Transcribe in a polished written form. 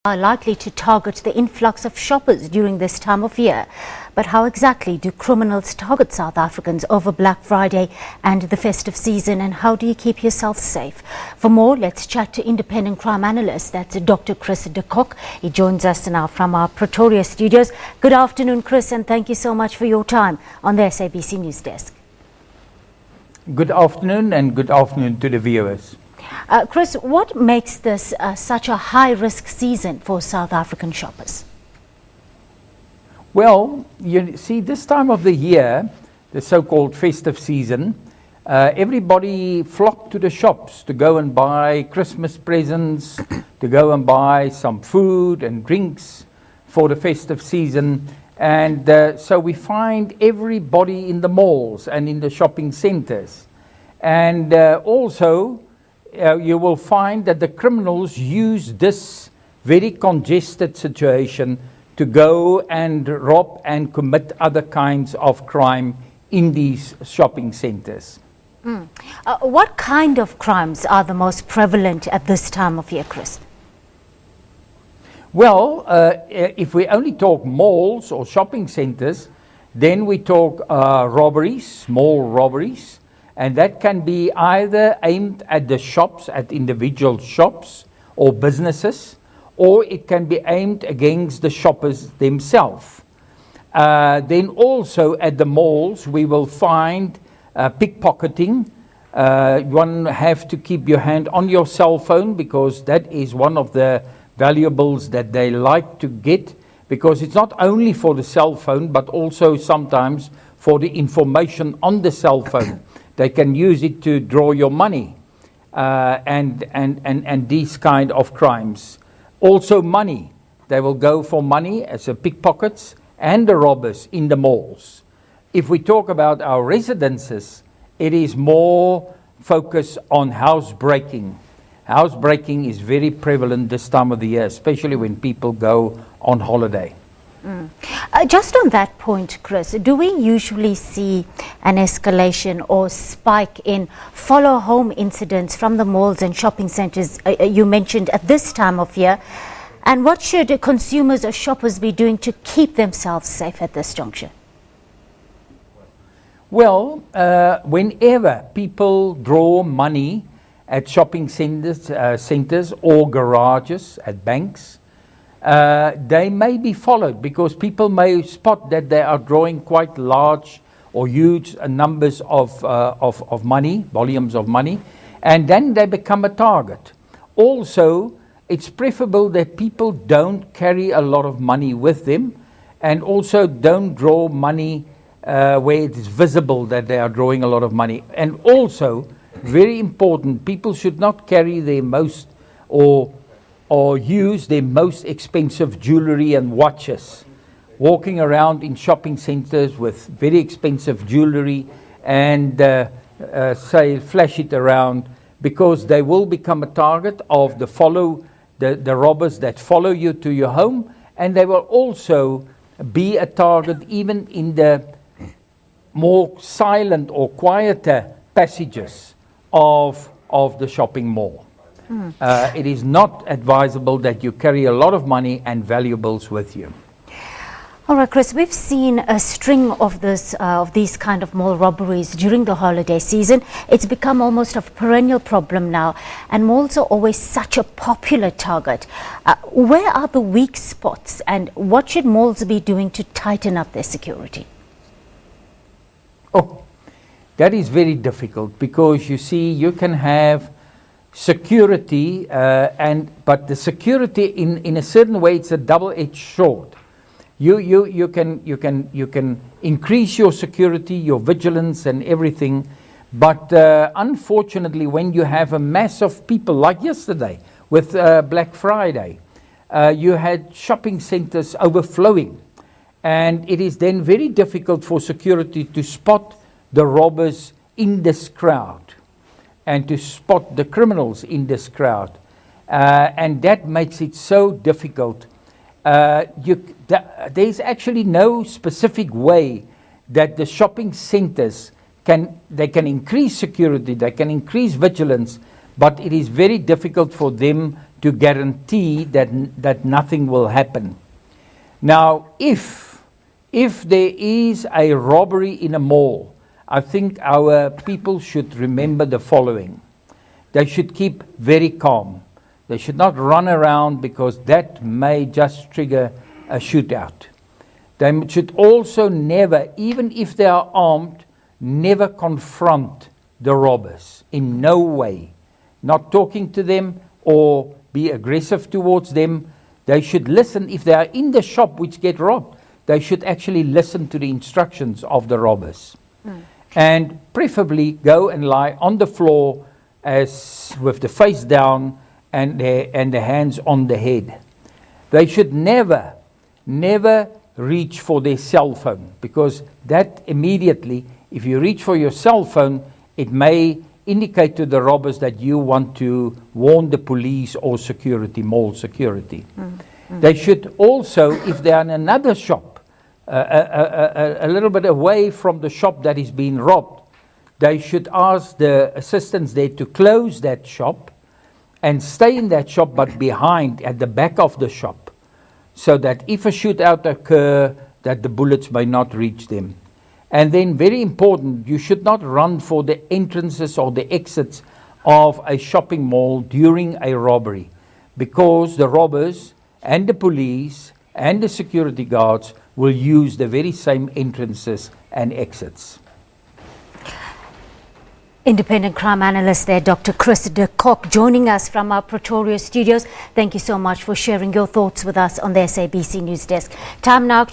are likely to target the influx of shoppers during this time of year. But how exactly do criminals target South Africans over Black Friday and the festive season, and how do you keep yourself safe? For more, let's chat to independent crime analyst, that's Dr Chris De Kok. He joins us now from our Pretoria studios. Good afternoon, Chris, and thank you so much for your time on the SABC News Desk. Good afternoon, and good afternoon to the viewers. Chris, what makes this such a high-risk season for South African shoppers? Well, you see, this time of the year, the so-called festive season, everybody flocked to the shops to go and buy Christmas presents, to go and buy some food and drinks for the festive season. And so we find everybody in the malls and in the shopping centers. And also, you will find that the criminals use this very congested situation to go and rob and commit other kinds of crime in these shopping centers. What kind of crimes are the most prevalent at this time of year, Chris? Well, if we only talk malls or shopping centers, then we talk robberies, small robberies. And that can be either aimed at the shops, at individual shops or businesses, or it can be aimed against the shoppers themselves. Then also at the malls, we will find pickpocketing. One have to keep your hand on your cell phone, because that is one of the valuables that they like to get, because it's not only for the cell phone, but also sometimes for the information on the cell phone. They can use it to draw your money and these kind of crimes. Also money. They will go for money as the pickpockets and the robbers in the malls. If we talk about our residences, it is more focused on housebreaking. Housebreaking is very prevalent this time of the year, especially when people go on holiday. Just on that point, Chris, do we usually see an escalation or spike in follow-home incidents from the malls and shopping centers you mentioned at this time of year? And what should consumers or shoppers be doing to keep themselves safe at this juncture? Well, whenever people draw money at shopping centers or garages, at banks, they may be followed, because people may spot that they are drawing quite large or huge numbers of money, volumes of money, and then they become a target. Also, it's preferable that people don't carry a lot of money with them, and also don't draw money where it is visible that they are drawing a lot of money. And also, very important, people should not carry their most or use their most expensive jewelry and watches, walking around in shopping centers with very expensive jewelry and flash it around, because they will become a target of the robbers that follow you to your home, and they will also be a target even in the more silent or quieter passages of the shopping mall. It is not advisable that you carry a lot of money and valuables with you. All right, Chris, we've seen a string of these kind of mall robberies during the holiday season. It's become almost a perennial problem now, and malls are always such a popular target. Where are the weak spots, and what should malls be doing to tighten up their security? Oh, that is very difficult, because you see, you can have security, but the security in a certain way, it's a double-edged sword. You can increase your security, your vigilance and everything, but unfortunately, when you have a mass of people, like yesterday with Black Friday, you had shopping centers overflowing, and it is then very difficult for security to spot the robbers in this crowd and to spot the criminals in this crowd, and that makes it so difficult. There's actually no specific way that the shopping centers can increase security, they can increase vigilance, but it is very difficult for them to guarantee that nothing will happen. Now, if there is a robbery in a mall, I think our people should remember the following. They should keep very calm. They should not run around, because that may just trigger a shootout. They should also never, even if they are armed, never confront the robbers in no way. Not talking to them or be aggressive towards them. They should listen. If they are in the shop which get robbed, they should actually listen to the instructions of the robbers. And preferably go and lie on the floor as with the face down and the hands on the head. They should never reach for their cell phone, because that immediately, if you reach for your cell phone, it may indicate to the robbers that you want to warn the police or security, mall security. They should also, if they are in another shop, a little bit away from the shop that is being robbed, they should ask the assistants there to close that shop and stay in that shop, but behind, at the back of the shop, so that if a shootout occurs, that the bullets may not reach them. And then, very important, you should not run for the entrances or the exits of a shopping mall during a robbery, because the robbers and the police and the security guards will use the very same entrances and exits. Independent crime analyst there, Dr. Chris De Kok, joining us from our Pretoria studios. Thank you so much for sharing your thoughts with us on the SABC News Desk. Time now.